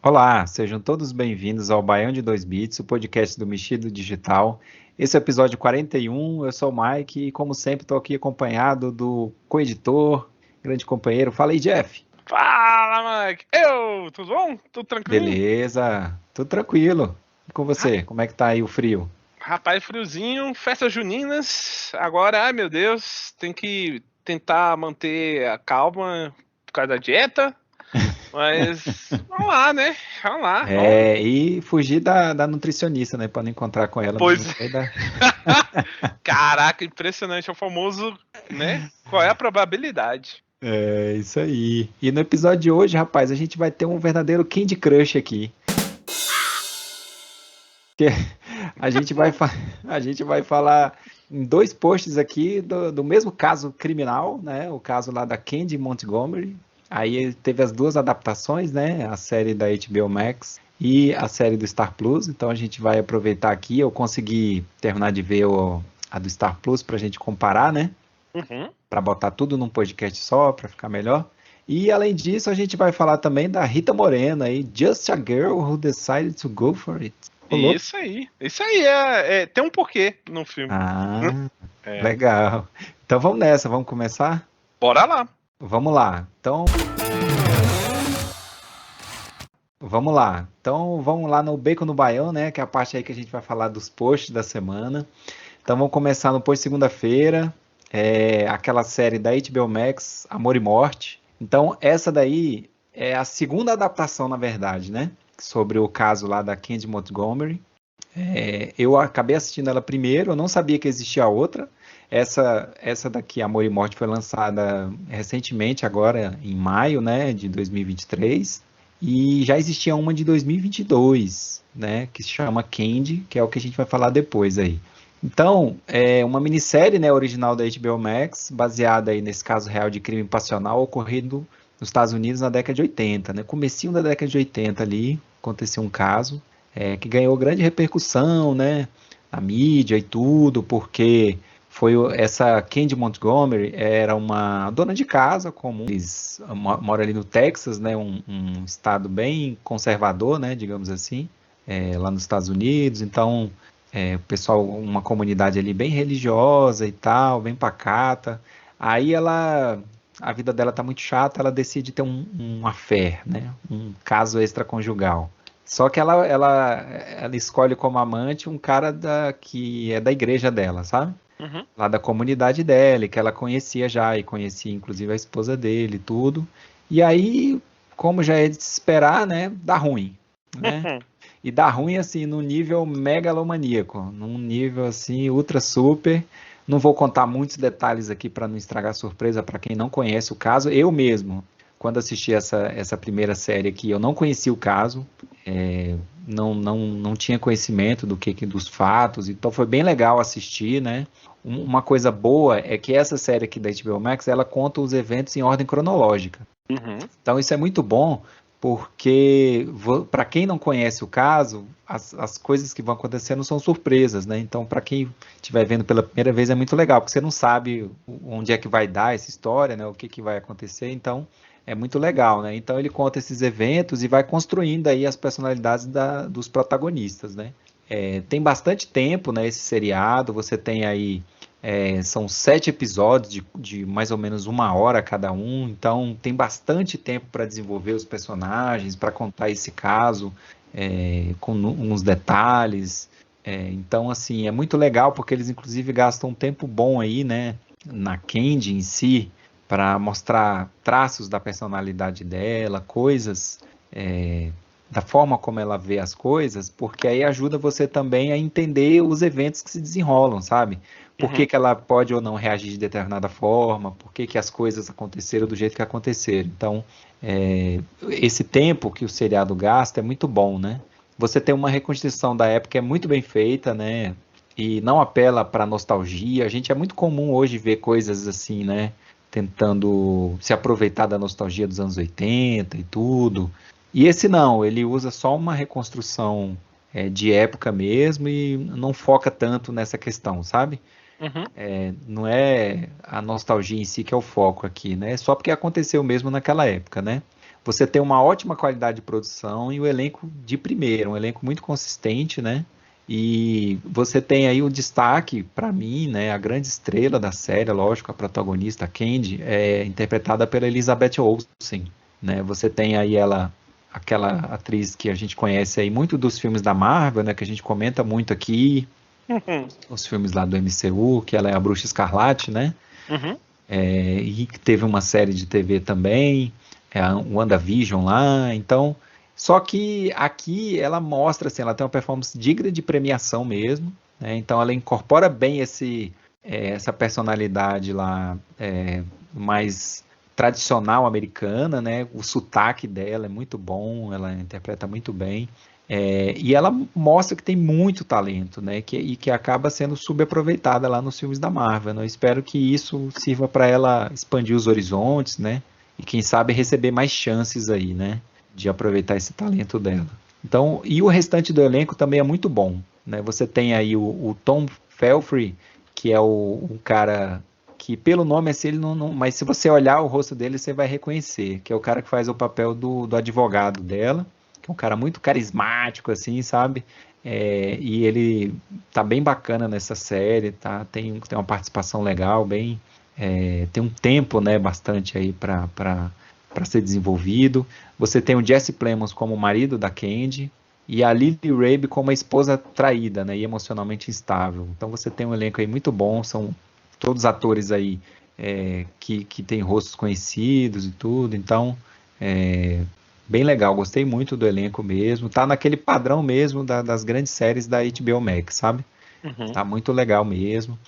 Olá, sejam todos bem-vindos ao Baião de 2 Bits, o podcast do Mexido Digital. Esse é o episódio 41, eu sou o Mike e, como sempre, estou aqui acompanhado do co-editor, grande companheiro. Fala aí, Jeff. Fala, Mike! Tudo bom? Tudo tranquilinho? Beleza, tudo tranquilo. E com Ra- você, como é que tá aí o frio? Rapaz, friozinho, festas juninas. Agora, ai meu Deus, tem que tentar manter a calma por causa da dieta. Mas vamos lá, né? Vamos lá, vamos. E fugir da nutricionista, né, para não encontrar com ela Pois. no meio da... Caraca, impressionante. É o famoso, né? Qual é a probabilidade? É, isso aí. E no episódio de hoje, rapaz, a gente vai ter um verdadeiro Candy Crush aqui. Que a gente vai, a gente vai falar em dois posts aqui do mesmo caso criminal, né? O caso lá da Candy Montgomery. Aí teve as duas adaptações, né? A série da HBO Max e a série do Star Plus. Então a gente vai aproveitar aqui. Eu consegui terminar de ver a do Star Plus para a gente comparar, né? Uhum. Para botar tudo num podcast só, para ficar melhor. E além disso, a gente vai falar também da Rita Moreno aí, Just a Girl Who Decided to Go for It. Rolou. Isso aí. Isso aí tem um porquê no filme. Ah, É. legal. Então vamos nessa, vamos começar? Bora lá. Vamos lá. Vamos lá no Bacon no Baião, né? Que é a parte aí que a gente vai falar dos posts da semana. Então vamos começar no post segunda-feira. Aquela série da HBO Max, Amor e Morte. Então essa daí é a segunda adaptação, na verdade, né? Sobre o caso lá da Candy Montgomery. Eu acabei assistindo ela primeiro, eu não sabia que existia outra. Essa daqui, Amor e Morte, foi lançada recentemente, agora em maio, né, de 2023. E já existia uma de 2022, né, que se chama Candy, que é o que a gente vai falar depois aí. Então, é uma minissérie, né, original da HBO Max, baseada aí nesse caso real de crime passional ocorrido nos Estados Unidos na década de 80, né? Comecinho da década de 80 ali, aconteceu um caso que ganhou grande repercussão, né, na mídia e tudo, porque essa Candy Montgomery era uma dona de casa comum, eles moram ali no Texas, né, um estado bem conservador, né, digamos assim, lá nos Estados Unidos. Então o pessoal, uma comunidade ali bem religiosa e tal, bem pacata. Aí a vida dela tá muito chata, ela decide ter um affair, né, um caso extraconjugal. Só que ela escolhe como amante um cara que é da igreja dela, sabe? Uhum. Lá da comunidade dela, que ela conhecia já, e conhecia inclusive a esposa dele e tudo. E aí, como já é de se esperar, né, dá ruim, né? E dá ruim, assim, num nível megalomaníaco, num nível, assim, ultra super. Não vou contar muitos detalhes aqui para não estragar a surpresa para quem não conhece o caso. Eu mesmo, quando assisti essa primeira série aqui, eu não conhecia o caso, não tinha conhecimento dos fatos, então foi bem legal assistir, né? Uma coisa boa é que essa série aqui da HBO Max, ela conta os eventos em ordem cronológica. Uhum. Então isso é muito bom, porque para quem não conhece o caso, as coisas que vão acontecendo são surpresas, né? Então para quem estiver vendo pela primeira vez é muito legal, porque você não sabe onde é que vai dar essa história, né? O que vai acontecer, então é muito legal, né? Então ele conta esses eventos e vai construindo aí as personalidades dos protagonistas, né? Tem bastante tempo, né, esse seriado, você tem aí são 7 episódios de mais ou menos 1 hora cada um, então tem bastante tempo para desenvolver os personagens, para contar esse caso com uns detalhes. Então, assim, é muito legal porque eles inclusive gastam um tempo bom aí, né, na Candy em si, para mostrar traços da personalidade dela, coisas da forma como ela vê as coisas, porque aí ajuda você também a entender os eventos que se desenrolam, sabe? Por que Uhum. que ela pode ou não reagir de determinada forma, por que que as coisas aconteceram do jeito que aconteceram. Então, esse tempo que o seriado gasta é muito bom, né? Você tem uma reconstrução da época que é muito bem feita, né? E não apela para nostalgia. A gente é muito comum hoje ver coisas assim, né? Tentando se aproveitar da nostalgia dos anos 80 e tudo. E esse não, ele usa só uma reconstrução de época mesmo e não foca tanto nessa questão, sabe? Uhum. Não é a nostalgia em si que é o foco aqui, né? É só porque aconteceu mesmo naquela época, né? você tem uma ótima qualidade de produção e o elenco de primeira, um elenco muito consistente, né? E você tem aí o destaque, para mim, né, a grande estrela da série, lógico, a protagonista, a Candy, é interpretada pela Elizabeth Olsen, né? Você tem aí ela, aquela atriz que a gente conhece aí muito dos filmes da Marvel, né, que a gente comenta muito aqui, os filmes lá do MCU, que ela é a Bruxa Escarlate, né? Uhum. E que teve uma série de TV também, a WandaVision lá, então, só que aqui ela mostra, assim, ela tem uma performance digna de premiação mesmo, né? Então ela incorpora bem essa personalidade lá mais tradicional americana, né? O sotaque dela é muito bom, ela interpreta muito bem. E ela mostra que tem muito talento, né? E que acaba sendo subaproveitada lá nos filmes da Marvel, né? Eu espero que isso sirva para ela expandir os horizontes, né? E quem sabe receber mais chances aí, né? De aproveitar esse talento dela. Então, e o restante do elenco também é muito bom, né? Você tem aí o Tom Felfrey, que é o cara que pelo nome assim, ele não, mas se você olhar o rosto dele, você vai reconhecer, que é o cara que faz o papel do advogado dela, que é um cara muito carismático, assim, sabe? E ele tá bem bacana nessa série, tá? Tem uma participação legal, bem, tem um tempo, né, bastante aí para ser desenvolvido. Você tem o Jesse Plemons como marido da Candy e a Lily Rabe como a esposa traída, né, e emocionalmente instável. Então você tem um elenco aí muito bom, são todos atores aí que têm rostos conhecidos e tudo, então bem legal, gostei muito do elenco mesmo, tá naquele padrão mesmo das grandes séries da HBO Max, sabe? Uhum. Tá muito legal mesmo.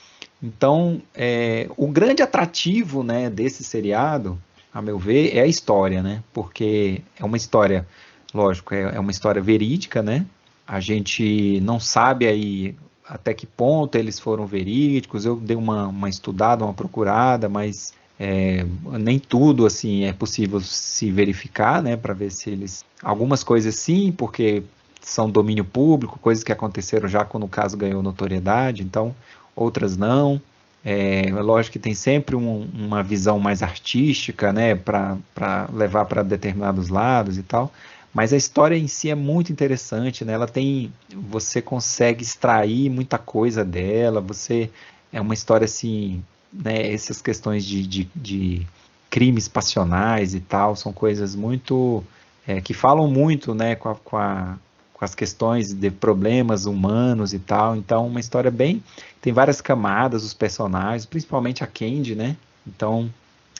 Então, o grande atrativo, né, desse seriado, a meu ver, é a história, né? Porque é uma história, lógico, é uma história verídica, né? A gente não sabe aí até que ponto eles foram verídicos. Eu dei uma estudada, uma procurada, mas nem tudo assim é possível se verificar, né? Para ver se eles. Algumas coisas sim, porque são domínio público, coisas que aconteceram já quando o caso ganhou notoriedade, então outras não. Lógico que tem sempre uma visão mais artística, né, para levar para determinados lados e tal, mas a história em si é muito interessante, né? Ela tem, você consegue extrair muita coisa dela, é uma história assim, né? Essas questões de crimes passionais e tal, são coisas muito que falam muito, né, com as questões de problemas humanos e tal. Então, uma história bem. Tem várias camadas, os personagens, principalmente a Candy, né? Então,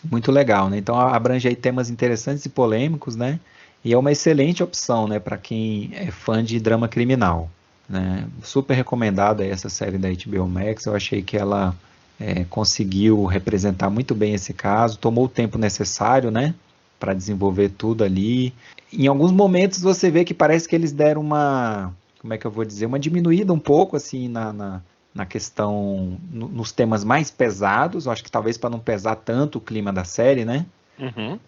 muito legal, né? Então, abrange aí temas interessantes e polêmicos, né? E é uma excelente opção, né, para quem é fã de drama criminal, né? Super recomendada essa série da HBO Max. Eu achei que ela conseguiu representar muito bem esse caso, tomou o tempo necessário, né, para desenvolver tudo ali. Em alguns momentos você vê que parece que eles deram como é que eu vou dizer, uma diminuída um pouco assim na questão, nos temas mais pesados, eu acho que talvez para não pesar tanto o clima da série, né? Uhum.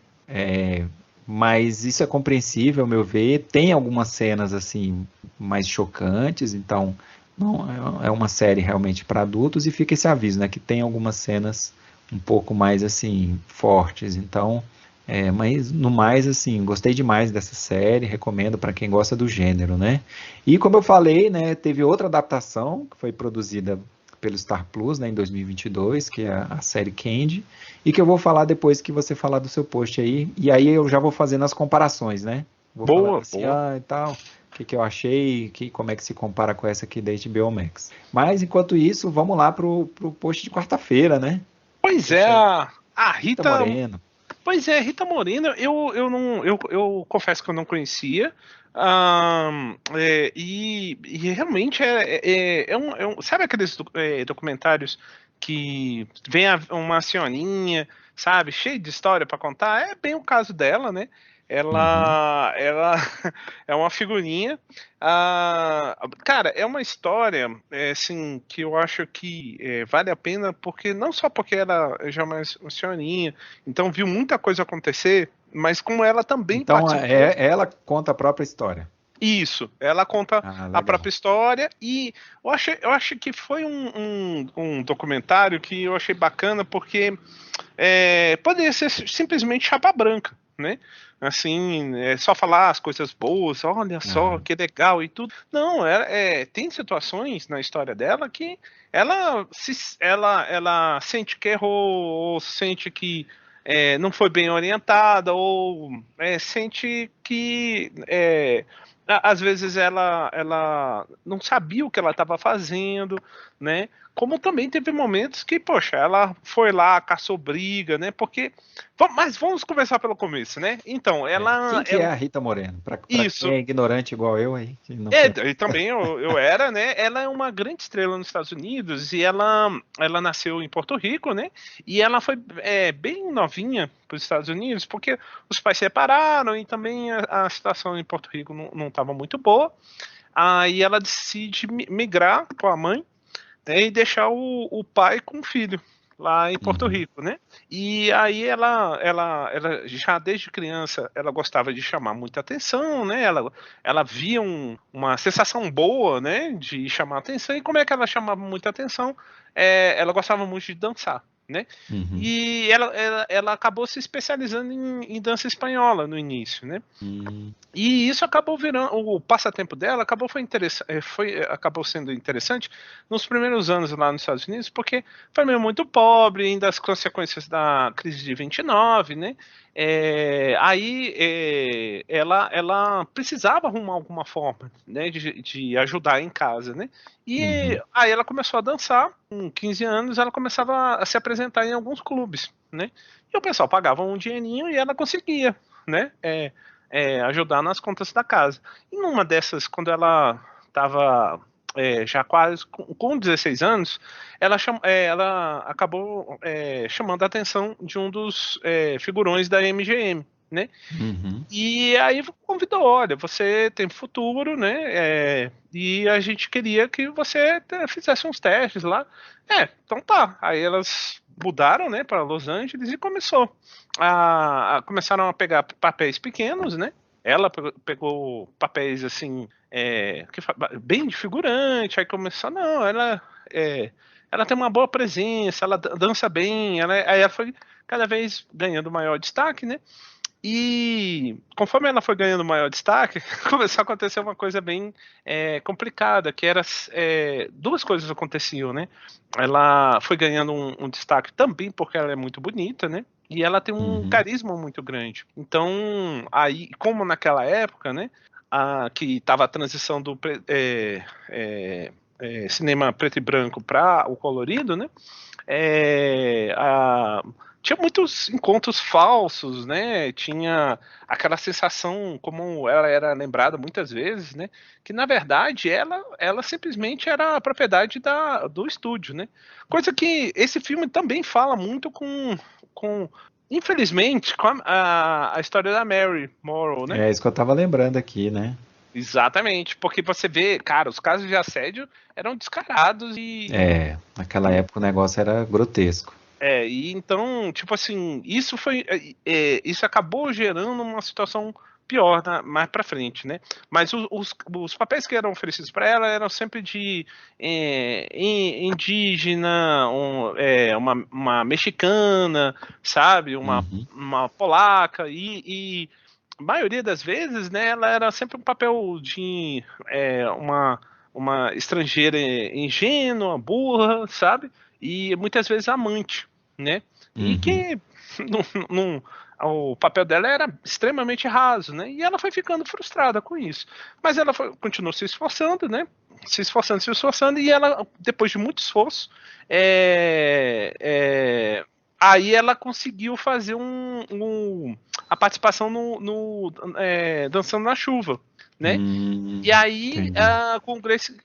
Mas isso é compreensível, ao meu ver. Tem algumas cenas assim mais chocantes, então não é uma série realmente para adultos e fica esse aviso, né, que tem algumas cenas um pouco mais assim fortes. Então, mas no mais assim, gostei demais dessa série, recomendo para quem gosta do gênero, né? E como eu falei, né, teve outra adaptação que foi produzida pelo Star Plus, né, em 2022, que é a série Candy, e que eu vou falar depois que você falar do seu post aí, e aí eu já vou fazendo as comparações, né? Vou falando Boa, assim, boa. e tal, o que eu achei, como é que se compara com essa aqui da HBO Max. Mas, enquanto isso, vamos lá pro post de quarta-feira, né? Pois é, Poxa, a Rita Rita. Moreno. Pois é, Rita Moreno, eu não, eu confesso que eu não conhecia. E realmente sabe aqueles documentários que vem uma senhorinha, sabe, cheio de história para contar? É bem o caso dela, né? Uhum. Ela é uma figurinha. Cara, é uma história assim que eu acho que vale a pena porque não só porque ela já é uma senhorinha, então viu muita coisa acontecer, mas como ela também Então, participou. ela conta a própria história. Isso, ela conta a Legal. própria história e eu achei que foi um documentário que eu achei bacana porque poderia ser simplesmente chapa branca, né? Assim, só falar as coisas boas, olha só que legal e tudo. Não, tem situações na história dela que ela sente que errou, ou sente que não foi bem orientada, ou sente que às vezes ela não sabia o que ela estava fazendo, né? Como também teve momentos que, poxa, ela foi lá, caçou briga, né? Porque. Mas vamos começar pelo começo, né? Então, Quem que é a Rita Moreno? Para quem Isso. é ignorante igual eu aí, que não conhece. E também eu era, né? Ela é uma grande estrela nos Estados Unidos e ela nasceu em Porto Rico, né? E ela foi bem novinha para os Estados Unidos, porque os pais se separaram e também a situação em Porto Rico não estava muito boa. Aí ela decide migrar com a mãe, né, e deixar o pai com o filho lá em Porto Rico, né? E aí ela já desde criança ela gostava de chamar muita atenção, né? Ela via uma sensação boa, né, de chamar atenção. E como é que ela chamava muita atenção? Ela gostava muito de dançar, né? E ela acabou se especializando em dança espanhola no início, né? E isso acabou virando, o passatempo dela acabou sendo interessante nos primeiros anos lá nos Estados Unidos, porque foi meio muito pobre, ainda as consequências da crise de 29, né? Aí ela precisava arrumar alguma forma, né, de ajudar em casa, né? E aí ela começou a dançar, com 15 anos ela começava a se apresentar em alguns clubes, né? E o pessoal pagava um dinheirinho e ela conseguia, né? Ajudar nas contas da casa. E numa dessas, quando ela estava já quase com 16 anos, ela acabou chamando a atenção de um dos figurões da MGM, né? E aí convidou, olha, você tem futuro, né? E a gente queria que você fizesse uns testes lá. Então tá. Aí elas mudaram, né, para Los Angeles e começaram a pegar papéis pequenos, né? Ela pegou papéis assim, bem de figurante. Aí começou, não, ela tem uma boa presença, ela dança bem. Aí ela foi cada vez ganhando maior destaque, né? E conforme ela foi ganhando maior destaque, começou a acontecer uma coisa bem complicada, que era duas coisas aconteciam, né? Ela foi ganhando um destaque também porque ela é muito bonita, né? E ela tem um carisma muito grande. Então, aí, como naquela época, né? Que estava a transição do cinema preto e branco para o colorido, né? Tinha muitos encontros falsos, né? Tinha aquela sensação, como ela era lembrada muitas vezes, né? Que na verdade ela simplesmente era a propriedade do estúdio, né? Coisa que esse filme também fala muito infelizmente, com a história da Mary Morrow, né? É isso que eu tava lembrando aqui, né? Exatamente, porque você vê, cara, os casos de assédio eram descarados Naquela época o negócio era grotesco. E então, tipo assim, isso acabou gerando uma situação pior mais pra frente, né? Mas os papéis que eram oferecidos para ela eram sempre de indígena, uma mexicana, sabe? Uma polaca e a maioria das vezes, né, ela era sempre um papel de uma estrangeira ingênua, burra, sabe? E muitas vezes amante, né? E que o papel dela era extremamente raso, né? E ela foi ficando frustrada com isso. Mas ela continuou se esforçando, né? Se esforçando, e ela, depois de muito esforço, aí ela conseguiu fazer a participação no Dançando na Chuva, né? E aí com o Grace,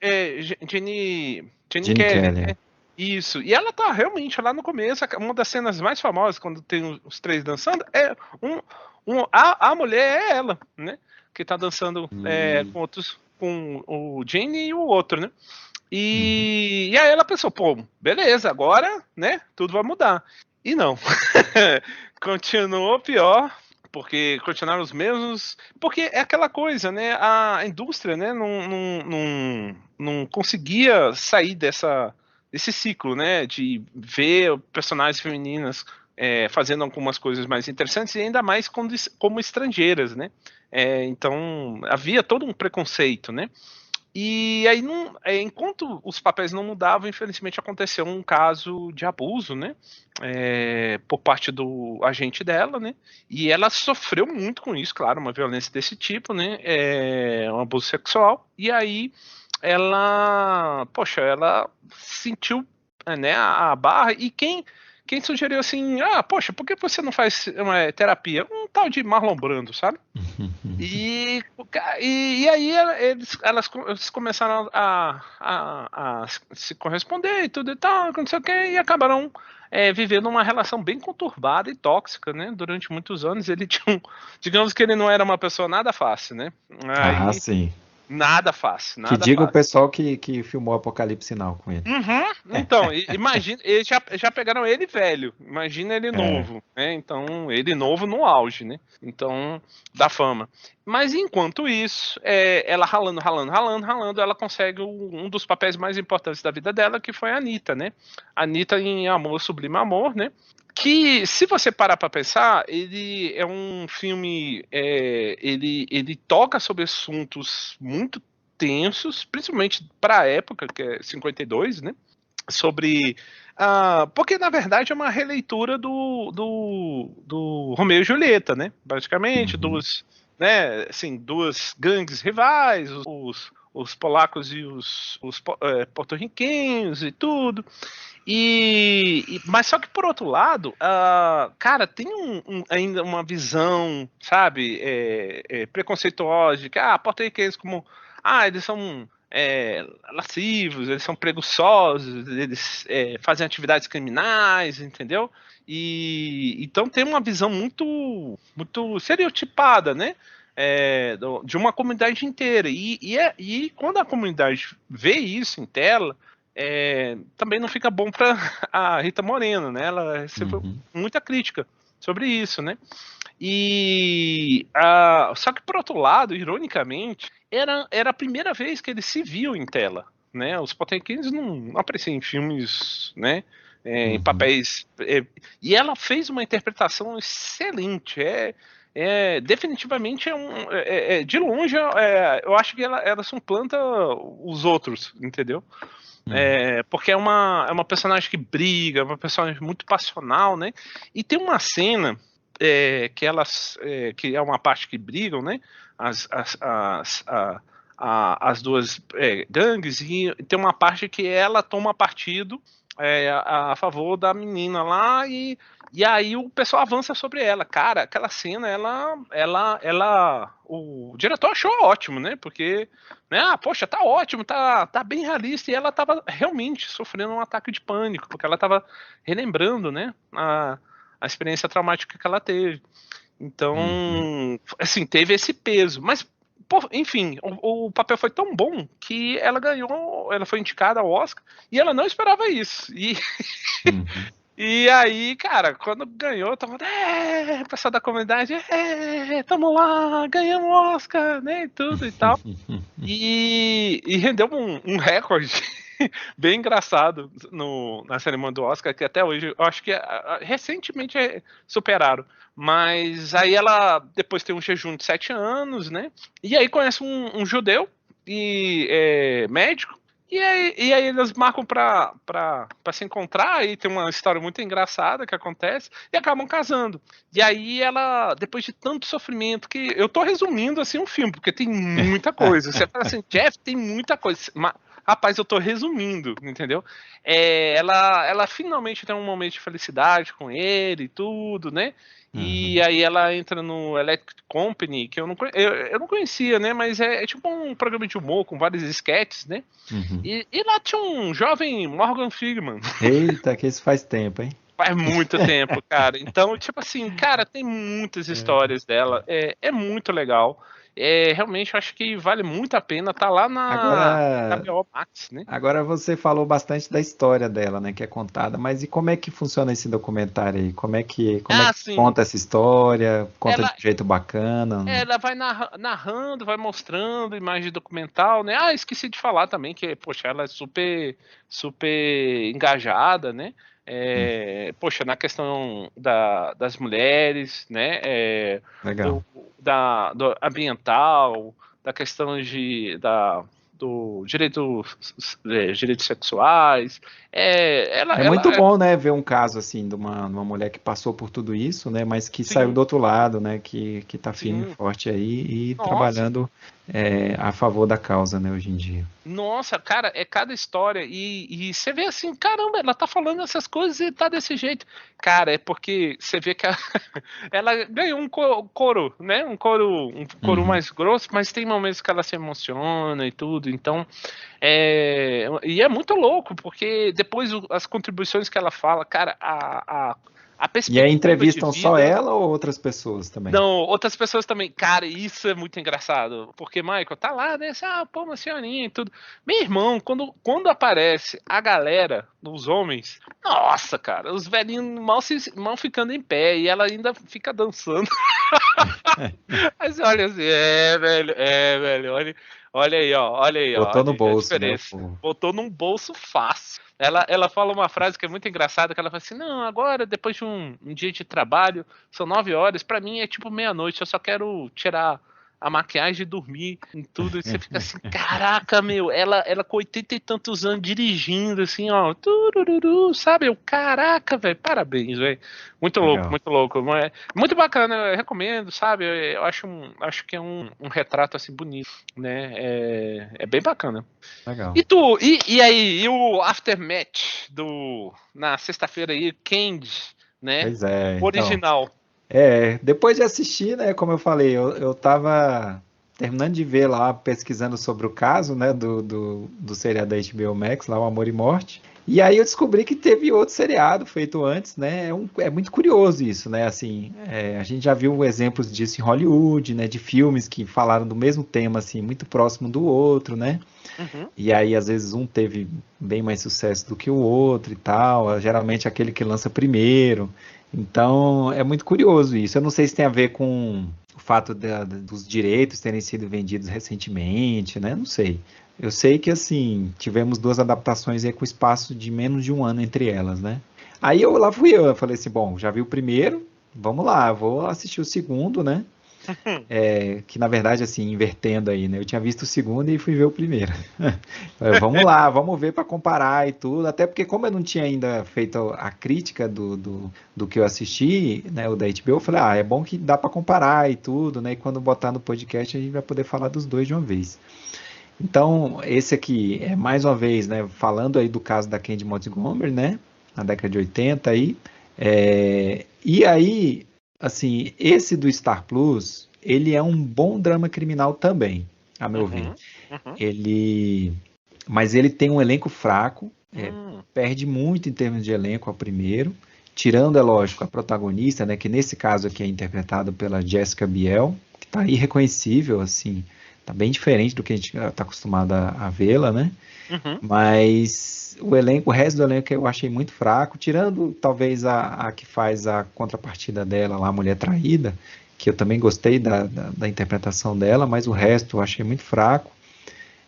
Jenny Kelly, né? Isso. E ela tá realmente lá no começo, uma das cenas mais famosas, quando tem os três dançando, a mulher é ela, né? Que tá dançando com o Jenny e o outro, né? E aí ela pensou, pô, beleza, agora, né, tudo vai mudar. E não. Continuou pior, porque continuaram os mesmos, porque é aquela coisa, né, a indústria, né, não conseguia sair desse ciclo, né, de ver personagens femininas fazendo algumas coisas mais interessantes e ainda mais como estrangeiras, né, então havia todo um preconceito, né. E aí, enquanto os papéis não mudavam, infelizmente aconteceu um caso de abuso, né? Por parte do agente dela, né? E ela sofreu muito com isso, claro, uma violência desse tipo, né? Um abuso sexual. E aí ela sentiu, né, a barra. E quem sugeriu assim, poxa, por que você não faz uma terapia? Um tal de Marlon Brando, sabe? E aí eles começaram a se corresponder e tudo e tal, não sei o que, e acabaram vivendo uma relação bem conturbada e tóxica, né? Durante muitos anos. Ele tinha digamos que ele não era uma pessoa nada fácil, né? Aí, sim. Nada fácil, Que nada diga o fácil. pessoal que filmou Apocalipse Sinal com ele. Então, imagina, eles já pegaram ele velho, imagina ele novo, né? Então, ele novo no auge, né? Então, da fama. Mas enquanto isso, ela ralando, ela consegue um dos papéis mais importantes da vida dela, que foi a Anitta, né? A Anitta em Amor, Sublime Amor, né? Que, se você parar para pensar, ele é um filme, ele toca sobre assuntos muito tensos, principalmente para a época, que é 52, né? Sobre. Porque, na verdade, é uma releitura do Romeu e Julieta, né? Basicamente, duas gangues rivais, os polacos e os porto-riquenhos e tudo. Mas só que por outro lado, cara, tem ainda uma visão, sabe, preconceituosa de que porto-riquenhos como eles são lascivos, eles são preguiçosos, eles fazem atividades criminais, entendeu? E então tem uma visão muito muito estereotipada, né? De uma comunidade inteira. E quando a comunidade vê isso em tela, também não fica bom para a Rita Moreno, né? Ela recebeu muita crítica sobre isso, né? Só que por outro lado, ironicamente, era a primeira vez que ele se viu em tela, né? Os Potemkins não apareciam em filmes, né? Em papéis. E ela fez uma interpretação excelente. Definitivamente de longe, eu acho que ela suplanta os outros, entendeu? Porque é uma personagem que briga, é uma personagem muito passional, né? E tem uma cena que é uma parte que brigam, né? As duas gangues, e tem uma parte que ela toma partido a favor da menina lá, e aí o pessoal avança sobre ela. Cara, aquela cena, o diretor achou ótimo, né? Porque, né, poxa, tá ótimo, tá bem realista, e ela tava realmente sofrendo um ataque de pânico, porque ela tava relembrando, né, a experiência traumática que ela teve. Então, assim, teve esse peso. Mas, enfim, o papel foi tão bom que ela ganhou, ela foi indicada ao Oscar, e ela não esperava isso. E aí, cara, quando ganhou, tava, o pessoal da comunidade, tamo lá, ganhamos o Oscar, né, e tudo e tal. E rendeu um recorde bem engraçado na cerimônia do Oscar, que até hoje, eu acho que recentemente superaram. Mas aí ela depois tem um jejum de 7 anos, né, e aí conhece um judeu, médico, e aí eles marcam pra se encontrar, e tem uma história muito engraçada que acontece, e acabam casando. E aí ela, depois de tanto sofrimento, que eu tô resumindo assim um filme, porque tem muita coisa. Você fala assim, Jeff, tem muita coisa. Mas, rapaz, eu tô resumindo, entendeu? Ela finalmente tem um momento de felicidade com ele e tudo, né? E aí ela entra no Electric Company, que eu não conhecia, né? Mas é tipo um programa de humor com vários sketches, né? E lá tinha um jovem Morgan Freeman. Eita, que isso faz tempo, hein? Faz muito tempo, cara. Então, tipo assim, cara, tem muitas histórias dela. É muito legal. realmente eu acho que vale muito a pena estar lá na Agora, HBO Max, né? agora você falou bastante da história dela, né, que é contada, mas e como é que funciona esse documentário aí? Como é que Sim, conta essa história? Conta de ela, um jeito bacana? ela vai narrando, vai mostrando imagem documental, né? Esqueci de falar também que, poxa, ela é super, super engajada, né? Hum, Poxa, na questão das mulheres, né? legal. Do, do ambiental, da questão do direitos sexuais. É muito bom, né, ver um caso assim de uma mulher que passou por tudo isso, né, mas que saiu Sim, do outro lado, né, que tá firme e sim. forte aí e Nossa, trabalhando a favor da causa, né, hoje em dia. Nossa, cara, é cada história e você vê assim, caramba, ela tá falando essas coisas e tá desse jeito. Cara, é porque você vê que ela ganhou um coro, né? Um coro Uhum. mais grosso, mas tem momentos que ela se emociona e tudo. Então, e é muito louco, porque depois as contribuições que ela fala, cara, a E aí perspectiva de entrevistam só vida. ela ou outras pessoas também? Não, outras pessoas também. Cara, isso é muito engraçado. Porque, Michael, tá lá, né? Pô, uma senhorinha e tudo. Meu irmão, quando aparece a galera, os homens, nossa, cara, os velhinhos mal ficando em pé e ela ainda fica dançando. Aí você olha assim, velho, olha aí, ó, Botou no a bolso, né, o diferença. povo. Botou num bolso fácil. Ela fala uma frase que é muito engraçada, que ela fala assim, não, agora, depois de um dia de trabalho, são 9 horas, pra mim é tipo meia-noite, eu só quero tirar a maquiagem e dormir em tudo, e você fica assim, caraca, meu, ela com 80 e tantos anos dirigindo, assim, ó, turururu, sabe? Caraca, velho, parabéns, velho. Muito louco, Legal, muito louco. Muito bacana, eu recomendo, sabe? Eu acho que é um retrato assim bonito, né? É bem bacana. legal. E tu, e aí, e o Aftermath na sexta-feira aí, Candy, né? Pois é, então. Original. Depois de assistir, né, como eu falei, eu tava terminando de ver lá, pesquisando sobre o caso, né, do seriado da HBO Max, lá, o Amor e Morte. E aí eu descobri que teve outro seriado feito antes, né? É muito curioso isso, né? Assim, a gente já viu exemplos disso em Hollywood, né? De filmes que falaram do mesmo tema, assim, muito próximo do outro, né? Uhum. E aí, às vezes, um teve bem mais sucesso do que o outro e tal. Geralmente aquele que lança primeiro. Então, é muito curioso isso. Eu não sei se tem a ver com o fato dos direitos terem sido vendidos recentemente, né? Não sei. Eu sei que, assim, tivemos duas adaptações aí com espaço de menos de um ano entre elas, né? Aí lá fui eu falei assim, bom, já vi o primeiro, vamos lá, vou assistir o segundo, né? Que na verdade, assim, invertendo aí, né? Eu tinha visto o segundo e fui ver o primeiro. Vamos lá, vamos ver para comparar e tudo. Até porque, como eu não tinha ainda feito a crítica do que eu assisti, né? O da HBO, eu falei, é bom que dá para comparar e tudo, né? E quando botar no podcast, a gente vai poder falar dos dois de uma vez. Então, esse aqui é mais uma vez, né? Falando aí do caso da Candy Montgomery, né? Na década de 80 aí. E aí, assim, esse do Star Plus, ele é um bom drama criminal também, a meu ver. Uhum. Uhum. Ele, mas ele tem um elenco fraco, Hum. perde muito em termos de elenco ao primeiro, tirando, é lógico, a protagonista, né, que nesse caso aqui é interpretada pela Jessica Biel, que está irreconhecível, assim, tá bem diferente do que a gente está acostumado a vê-la, né? Uhum. Mas o resto do elenco eu achei muito fraco, tirando talvez a que faz a contrapartida dela, lá, a Mulher Traída, que eu também gostei da interpretação dela, mas o resto eu achei muito fraco.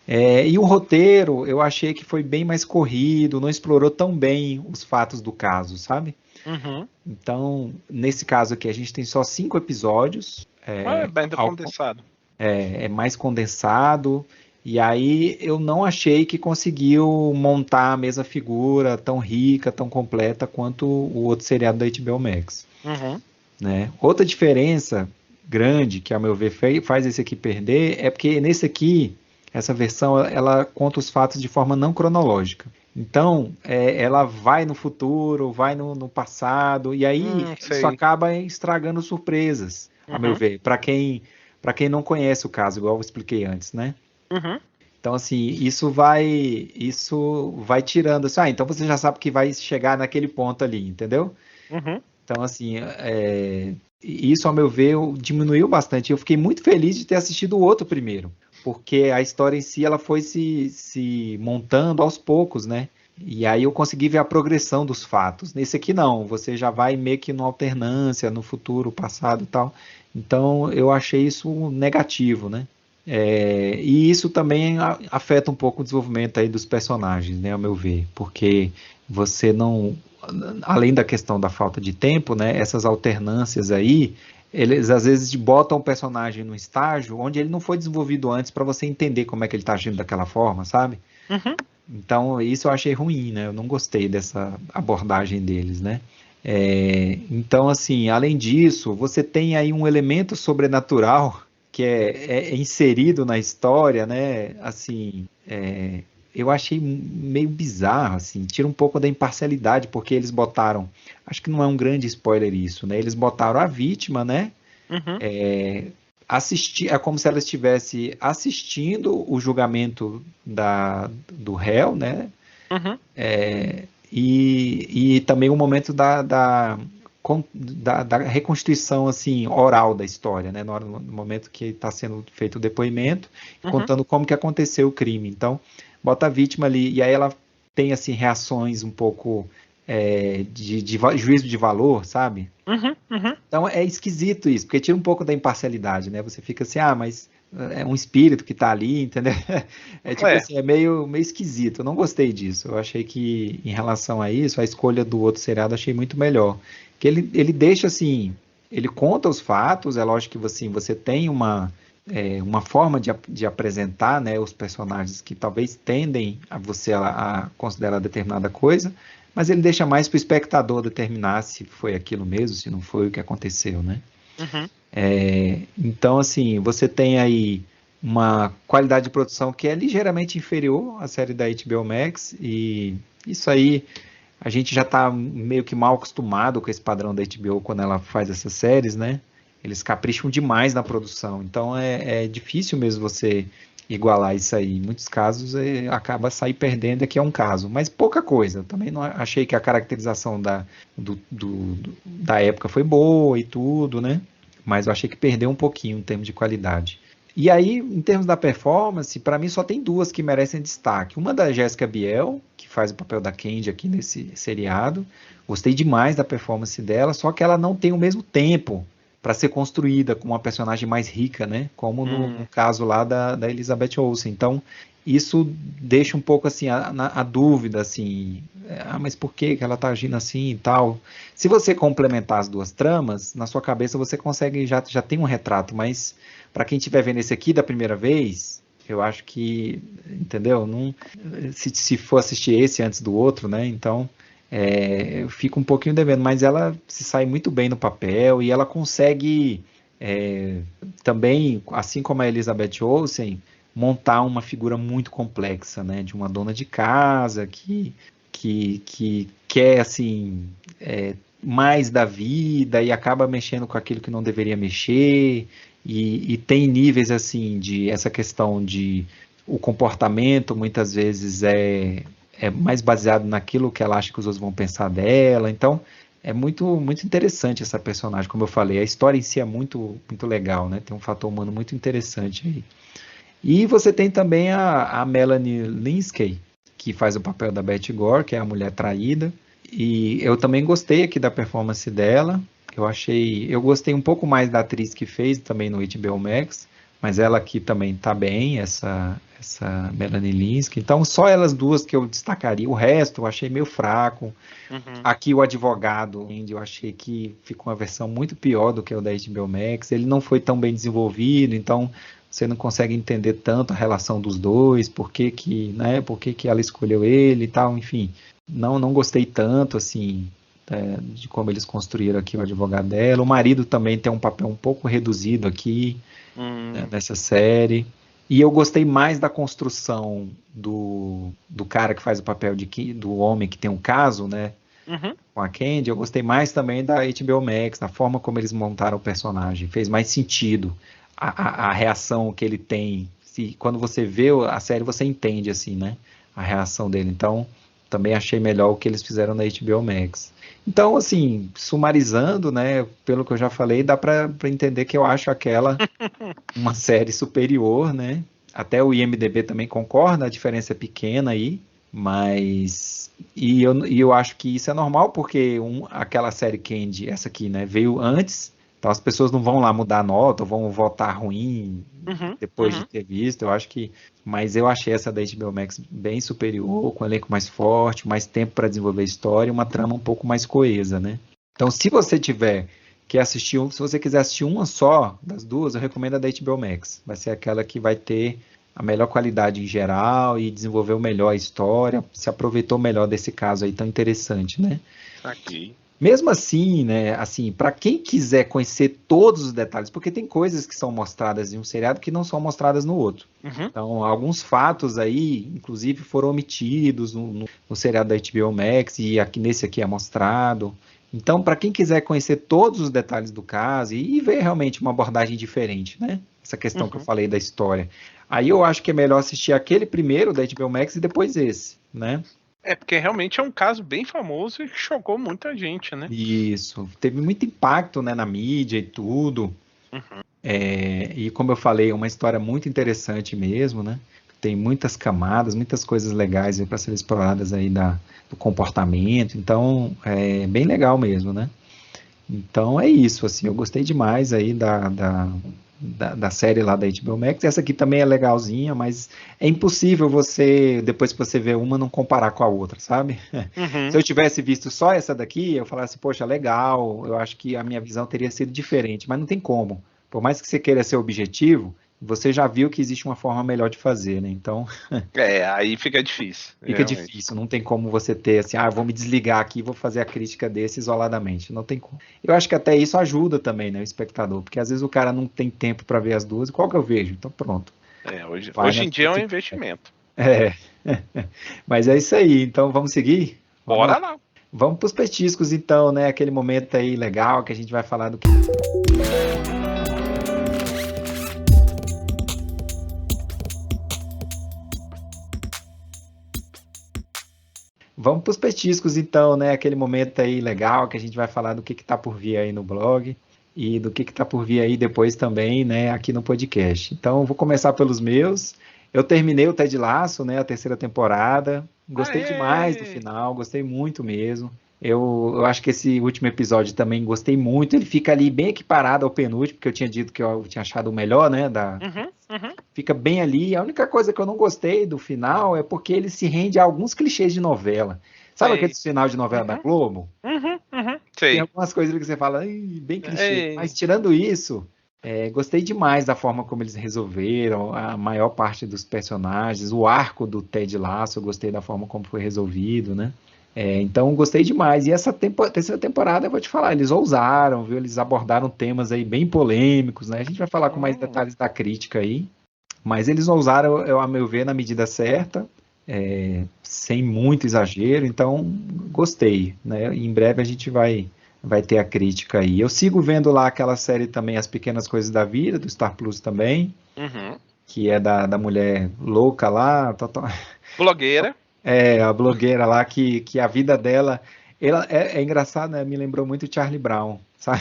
E o roteiro eu achei que foi bem mais corrido, não explorou tão bem os fatos do caso, sabe? Uhum. Então, nesse caso aqui, a gente tem só 5 episódios, É bem condensado. é mais condensado. E aí eu não achei que conseguiu montar a mesma figura tão rica, tão completa quanto o outro seriado da HBO Max, Uhum. né? Outra diferença grande que, ao meu ver, faz esse aqui perder é porque nesse aqui, essa versão, ela conta os fatos de forma não cronológica. Então, ela vai no futuro, vai no passado, e aí isso Sei. acaba estragando surpresas, a meu Uhum. ver, para quem não conhece o caso, igual eu expliquei antes, né? Uhum. Então, assim, isso vai tirando assim, então você já sabe que vai chegar naquele ponto ali, entendeu? Uhum. Então, assim, isso, ao meu ver, diminuiu bastante. Eu fiquei muito feliz de ter assistido o outro primeiro, porque a história em si ela foi se montando aos poucos, né? E aí eu consegui ver a progressão dos fatos. Nesse aqui não, você já vai meio que numa alternância, no futuro, passado e tal. Então eu achei isso negativo, né? E isso também afeta um pouco o desenvolvimento aí dos personagens, né, ao meu ver, porque você não, além da questão da falta de tempo, né, essas alternâncias aí, eles às vezes botam o personagem num estágio onde ele não foi desenvolvido antes para você entender como é que ele está agindo daquela forma, sabe? Uhum. Então isso eu achei ruim, né? Eu não gostei dessa abordagem deles, né? Então, assim, além disso, você tem aí um elemento sobrenatural que é inserido na história, né? Assim, eu achei meio bizarro, assim, tira um pouco da imparcialidade, porque eles botaram, acho que não é um grande spoiler isso, né? Eles botaram a vítima, né? Uhum. É como se ela estivesse assistindo o julgamento do réu, né? Uhum. E também o momento da reconstituição assim oral da história, né? No momento que está sendo feito o depoimento, Uhum. contando como que aconteceu o crime. Então, bota a vítima ali e aí ela tem assim reações um pouco de juízo de valor, sabe? Uhum. Uhum. Então é esquisito isso, porque tira um pouco da imparcialidade, né? Você fica assim, mas é um espírito que está ali, entendeu? É tipo É. assim, é meio esquisito. Eu não gostei disso. Eu achei que, em relação a isso, a escolha do outro seriado eu achei muito melhor. Que ele deixa assim, ele conta os fatos, é lógico que assim, você tem uma forma de apresentar, né, os personagens que talvez tendem a você a considerar determinada coisa, mas ele deixa mais para o espectador determinar se foi aquilo mesmo, se não foi o que aconteceu, né? Uhum. Então, assim, você tem aí uma qualidade de produção que é ligeiramente inferior à série da HBO Max, e isso aí a gente já está meio que mal acostumado com esse padrão da HBO quando ela faz essas séries, né? Eles capricham demais na produção, então é difícil mesmo você igualar isso aí. Em muitos casos acaba sair perdendo, aqui é um caso, mas pouca coisa. Também não achei que a caracterização da época foi boa e tudo, né? Mas eu achei que perdeu um pouquinho em termos de qualidade. E aí, em termos da performance, para mim só tem duas que merecem destaque. Uma da Jessica Biel, que faz o papel da Candy aqui nesse seriado. Gostei demais da performance dela, só que ela não tem o mesmo tempo para ser construída como uma personagem mais rica, né? Como no caso lá da Elizabeth Olsen. Então, isso deixa um pouco assim a dúvida, assim, mas por que ela está agindo assim e tal? Se você complementar as duas tramas, na sua cabeça você consegue já tem um retrato, mas para quem estiver vendo esse aqui da primeira vez, eu acho que, entendeu? Não, se for assistir esse antes do outro, né? Então, eu fico um pouquinho devendo, mas ela se sai muito bem no papel e ela consegue também, assim como a Elizabeth Olsen, montar uma figura muito complexa, né? De uma dona de casa que quer, assim, mais da vida e acaba mexendo com aquilo que não deveria mexer e tem níveis, assim, de essa questão de o comportamento muitas vezes é mais baseado naquilo que ela acha que os outros vão pensar dela. Então, é muito interessante essa personagem, como eu falei. A história em si é muito legal, né? Tem um fator humano muito interessante aí. E você tem também a Melanie Lynskey, que faz o papel da Betty Gore, que é a mulher traída. E eu também gostei aqui da performance dela. Eu gostei um pouco mais da atriz que fez também no HBO Max, mas ela aqui também tá bem, essa Melanie Lynskey. Então, só elas duas que eu destacaria. O resto eu achei meio fraco. Uhum. Aqui o advogado, eu achei que ficou uma versão muito pior do que o da HBO Max. Ele não foi tão bem desenvolvido, então você não consegue entender tanto a relação dos dois, por que ela escolheu ele e tal, enfim. Não gostei tanto, assim, de como eles construíram aqui o advogado dela. O marido também tem um papel um pouco reduzido aqui, né, nessa série. E eu gostei mais da construção do cara que faz o papel do homem que tem um caso, né? Uhum. Com a Candy. Eu gostei mais também da HBO Max, da forma como eles montaram o personagem. Fez mais sentido a reação que ele tem. Quando você vê a série, você entende, assim, né? A reação dele. Então também achei melhor o que eles fizeram na HBO Max. Então, assim, sumarizando, né, pelo que eu já falei, dá pra entender que eu acho aquela uma série superior, né? Até o IMDb também concorda, a diferença é pequena aí, mas... E eu acho que isso é normal, porque aquela série Candy, essa aqui, né, veio antes, então as pessoas não vão lá mudar a nota, ou vão votar ruim depois de ter visto, eu acho que... Mas eu achei essa da HBO Max bem superior, com um elenco mais forte, mais tempo para desenvolver a história e uma trama um pouco mais coesa, né? Então, se você tiver que assistir, se você quiser assistir uma só das duas, eu recomendo a da HBO Max. Vai ser aquela que vai ter a melhor qualidade em geral e desenvolveu melhor a história, se aproveitou melhor desse caso aí tão interessante, né? Aqui. Mesmo assim, né, assim, para quem quiser conhecer todos os detalhes, porque tem coisas que são mostradas em um seriado que não são mostradas no outro. Então, alguns fatos aí, inclusive, foram omitidos no seriado da HBO Max e aqui nesse aqui é mostrado. Então, para quem quiser conhecer todos os detalhes do caso e ver realmente uma abordagem diferente, né? Essa questão que eu falei da história. Aí eu acho que é melhor assistir aquele primeiro da HBO Max e depois esse, né? É, porque realmente é um caso bem famoso e que chocou muita gente, né? Isso, teve muito impacto, né, na mídia e tudo. E como eu falei, é uma história muito interessante mesmo, né? Tem muitas camadas, muitas coisas legais para serem exploradas aí do comportamento. Então, é bem legal mesmo, né? Então é isso, assim, eu gostei demais aí da série lá da HBO Max. Essa aqui também é legalzinha, mas é impossível você, depois que você vê uma, não comparar com a outra, sabe? Se eu tivesse visto só essa daqui, eu falasse, poxa, legal, eu acho que a minha visão teria sido diferente, mas não tem como. Por mais que você queira ser objetivo, você já viu que existe uma forma melhor de fazer, né? Então, aí fica difícil. fica realmente. difícil, não tem como você ter assim, vou me desligar aqui e vou fazer a crítica desse isoladamente. Não tem como. Eu acho que até isso ajuda também, né, o espectador, porque às vezes o cara não tem tempo para ver as duas, e qual que eu vejo? Então pronto. Hoje em dia é um investimento. É. Mas é isso aí, então vamos seguir? Vamos Bora lá. lá. Vamos para os petiscos então, né, aquele momento aí legal que a gente vai falar do que... Vamos para os petiscos, então, né? Aquele momento aí legal que a gente vai falar do que está por vir aí no blog e do que está por vir aí depois também, né? Aqui no podcast. Então, vou começar pelos meus. Eu terminei o Ted Lasso, né? A terceira temporada. Gostei demais do final, gostei muito mesmo. Eu acho que esse último episódio também gostei muito. Ele fica ali bem equiparado ao penúltimo, porque eu tinha dito que eu tinha achado o melhor, né? Fica bem ali. A única coisa que eu não gostei do final é porque ele se rende a alguns clichês de novela. Sabe aqueles final de novela da Globo? Tem algumas coisas que você fala, bem clichê. Mas tirando isso, gostei demais da forma como eles resolveram a maior parte dos personagens, o arco do Ted Lasso, eu gostei da forma como foi resolvido, né? Então, gostei demais. E essa terceira temporada, eu vou te falar, eles ousaram, viu? Eles abordaram temas aí bem polêmicos, né? A gente vai falar com mais detalhes da crítica aí. Mas eles ousaram, a meu ver, na medida certa, sem muito exagero. Então, gostei, né? Em breve a gente vai ter a crítica aí. Eu sigo vendo lá aquela série também, As Pequenas Coisas da Vida, do Star Plus também, que é da mulher louca lá. Blogueira. A blogueira lá, que a vida dela... Ela é engraçado, né? Me lembrou muito o Charlie Brown, sabe?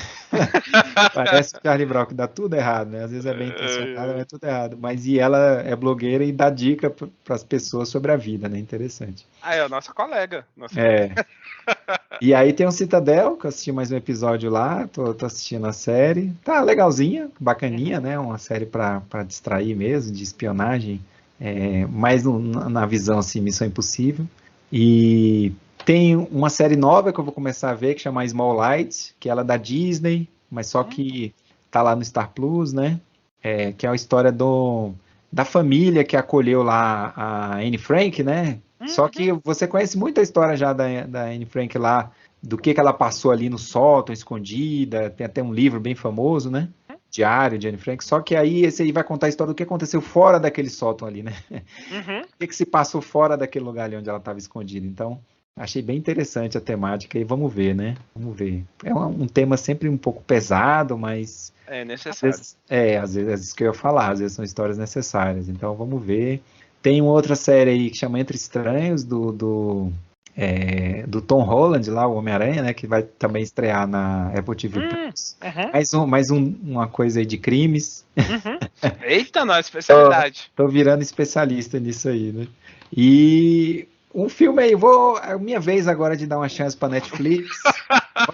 Parece o Charlie Brown, que dá tudo errado, né? Às vezes é bem intencionado, mas é tudo errado. Mas ela é blogueira e dá dica para as pessoas sobre a vida, né? Interessante. É a nossa colega. E aí tem o Citadel, que eu assisti mais um episódio lá, tô assistindo a série. Tá legalzinha, bacaninha, né? Uma série para distrair mesmo, de espionagem. Mais na visão, assim, Missão Impossível. E tem uma série nova que eu vou começar a ver, que chama Small Lights, que ela é da Disney, mas só que tá lá no Star Plus, né? Que é a história da família que acolheu lá a Anne Frank, né? Só que você conhece muita história já da Anne Frank lá, do que ela passou ali no sótão, escondida. Tem até um livro bem famoso, né? Diário de Anne Frank. Só que aí esse aí vai contar a história do que aconteceu fora daquele sótão ali, né? O que se passou fora daquele lugar ali onde ela estava escondida. Então, achei bem interessante a temática e vamos ver, né? Vamos ver. É um tema sempre um pouco pesado, mas... É necessário. Às vezes é isso que eu ia falar, às vezes são histórias necessárias. Então, vamos ver. Tem uma outra série aí que chama Entre Estranhos, do do Tom Holland lá, o Homem-Aranha, né? Que vai também estrear na Apple TV Plus. Uma coisa aí de crimes. Eita, nossa especialidade. Tô virando especialista nisso aí, né? E um filme aí, é a minha vez agora de dar uma chance pra Netflix.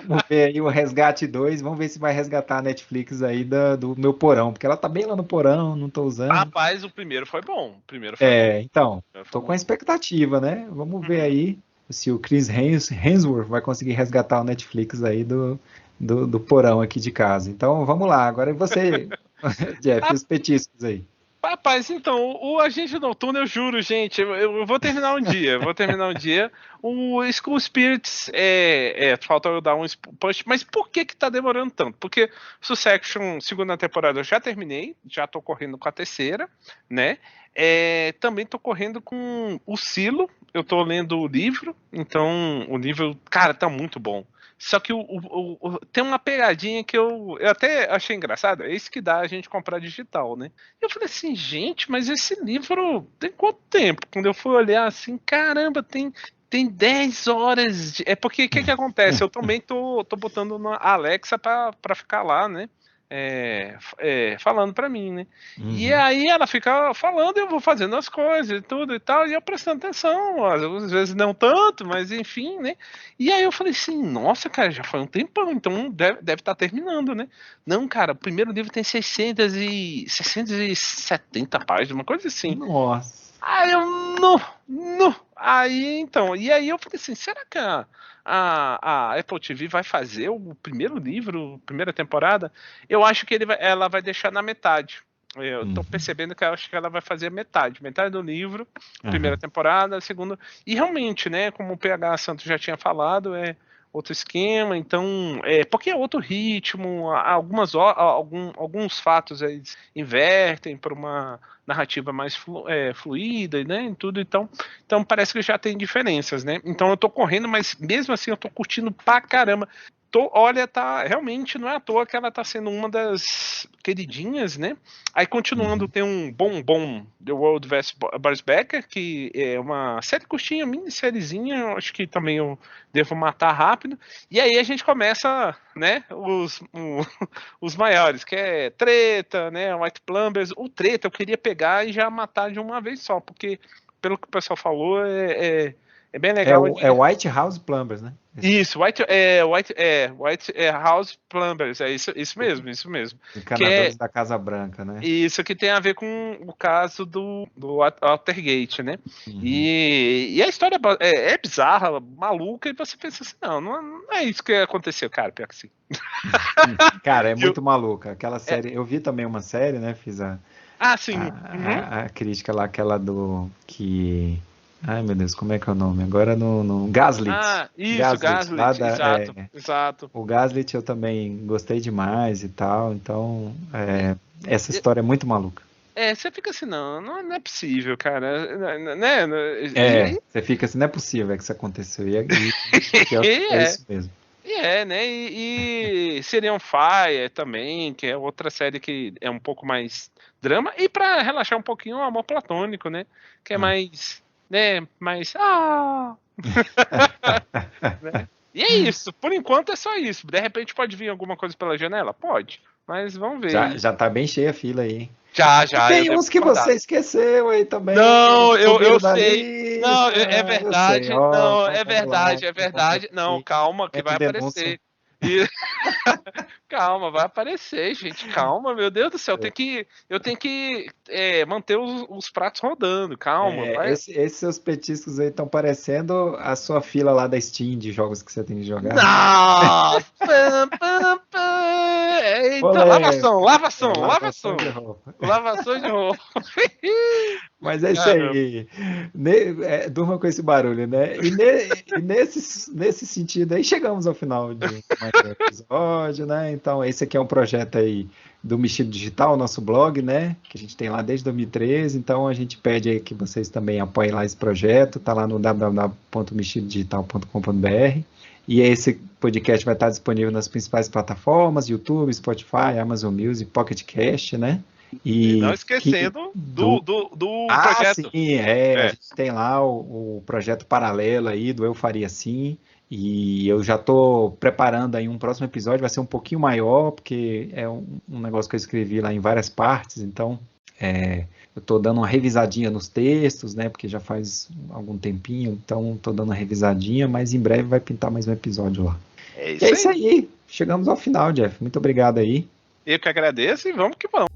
Vamos ver aí o Resgate 2, vamos ver se vai resgatar a Netflix aí do meu porão, porque ela tá bem lá no porão, não tô usando. Rapaz, o primeiro foi bom. Bom. Então, tô com a expectativa, né? Vamos ver aí se o Chris Hemsworth vai conseguir resgatar o Netflix aí do porão aqui de casa. Então, vamos lá. Agora você, Jeff, os petiscos aí. Rapaz, então, o Agente Noturno, eu juro, gente, eu vou terminar um dia, O School Spirits, falta eu dar um punch, mas por que tá demorando tanto? Porque Succession, segunda temporada, eu já terminei, já tô correndo com a terceira, né? Também tô correndo com o Silo, eu tô lendo o livro, então o livro, cara, tá muito bom. Só que tem uma pegadinha que eu até achei engraçada. É isso que dá a gente comprar digital, né? Eu falei assim, gente, mas esse livro tem quanto tempo? Quando eu fui olhar assim, caramba, tem 10 horas. É porque o que acontece? Eu também tô botando na Alexa pra ficar lá, né? Falando pra mim, né? E aí ela fica falando e eu vou fazendo as coisas e tudo e tal, e eu prestando atenção, às vezes não tanto, mas enfim, né? E aí eu falei assim, nossa, cara, já foi um tempão, então deve estar terminando, né? Não, cara, o primeiro livro tem 670 páginas, uma coisa assim. Nossa. Aí eu, aí então, e aí eu falei assim, será que a Apple TV vai fazer o primeiro livro, primeira temporada? Eu acho que ela vai deixar na metade. Eu tô percebendo que eu acho que ela vai fazer metade do livro, primeira temporada, segunda. E realmente, né, como o PH Santos já tinha falado, outro esquema, então, porque é outro ritmo, alguns fatos aí invertem para uma narrativa mais fluida, né, em tudo, então parece que já tem diferenças, né, então eu tô correndo, mas mesmo assim eu tô curtindo pra caramba. Olha, realmente não é à toa que ela tá sendo uma das queridinhas, né? Aí continuando, tem um Bom The World vs. Boris Becker, que é uma série curtinha, minissériezinha, acho que também eu devo matar rápido. E aí a gente começa, né, os maiores, que é Treta, né, White Plumbers. O Treta eu queria pegar e já matar de uma vez só, porque pelo que o pessoal falou, é bem legal. É White House Plumbers, né? Isso, White House Plumbers, isso mesmo. Encanadores da Casa Branca, né? Isso que tem a ver com o caso do Watergate, né? E a história é bizarra, maluca, e você pensa assim, não é isso que aconteceu, cara, pior que sim. Cara, é muito maluca. Aquela série, eu vi também uma série, né? Fiz sim. A crítica lá, aquela do que... Ai, meu Deus, como é que é o nome? Agora no Gaslit. Isso, Gaslit, exato. O Gaslit eu também gostei demais e tal, então essa história é muito maluca. Você fica assim, não é possível, cara, né? Você fica assim, não é possível que isso aconteceu, e é isso mesmo. Né? E Serial Fire também, que é outra série que é um pouco mais drama, e pra relaxar um pouquinho o Amor Platônico, né? Que é mais... né, mas né? E é isso, por enquanto é só isso. De repente pode vir alguma coisa pela janela? Pode, mas vamos ver. Já tá bem cheia a fila aí. Já. Tem uns que você esqueceu aí também. Não, eu sei. Não, é verdade. É verdade. Não, calma, que vai aparecer. Calma, vai aparecer, gente. Calma, meu Deus do céu. Eu tenho que manter os pratos rodando. Calma. Esses seus petiscos aí estão parecendo a sua fila lá da Steam de jogos que você tem que jogar. Nossa! Eita, lavação de roupa. Mas é isso aí. Durma com esse barulho, né? E nesse sentido aí, chegamos ao final de mais um episódio, né? Então, esse aqui é um projeto aí do Mexido Digital, nosso blog, né? Que a gente tem lá desde 2013. Então, a gente pede aí que vocês também apoiem lá esse projeto. Tá lá no www.mexidodigital.com.br. E esse podcast vai estar disponível nas principais plataformas, YouTube, Spotify, Amazon Music, Pocket Cast, né? E não esquecendo do projeto. Sim, a gente tem lá o projeto paralelo aí do Eu Faria Assim, e eu já estou preparando aí um próximo episódio, vai ser um pouquinho maior, porque é um negócio que eu escrevi lá em várias partes, então eu estou dando uma revisadinha nos textos, né, porque já faz algum tempinho, então estou dando uma revisadinha, mas em breve vai pintar mais um episódio lá. É isso aí. Chegamos ao final, Jeff. Muito obrigado aí. Eu que agradeço e vamos que vamos.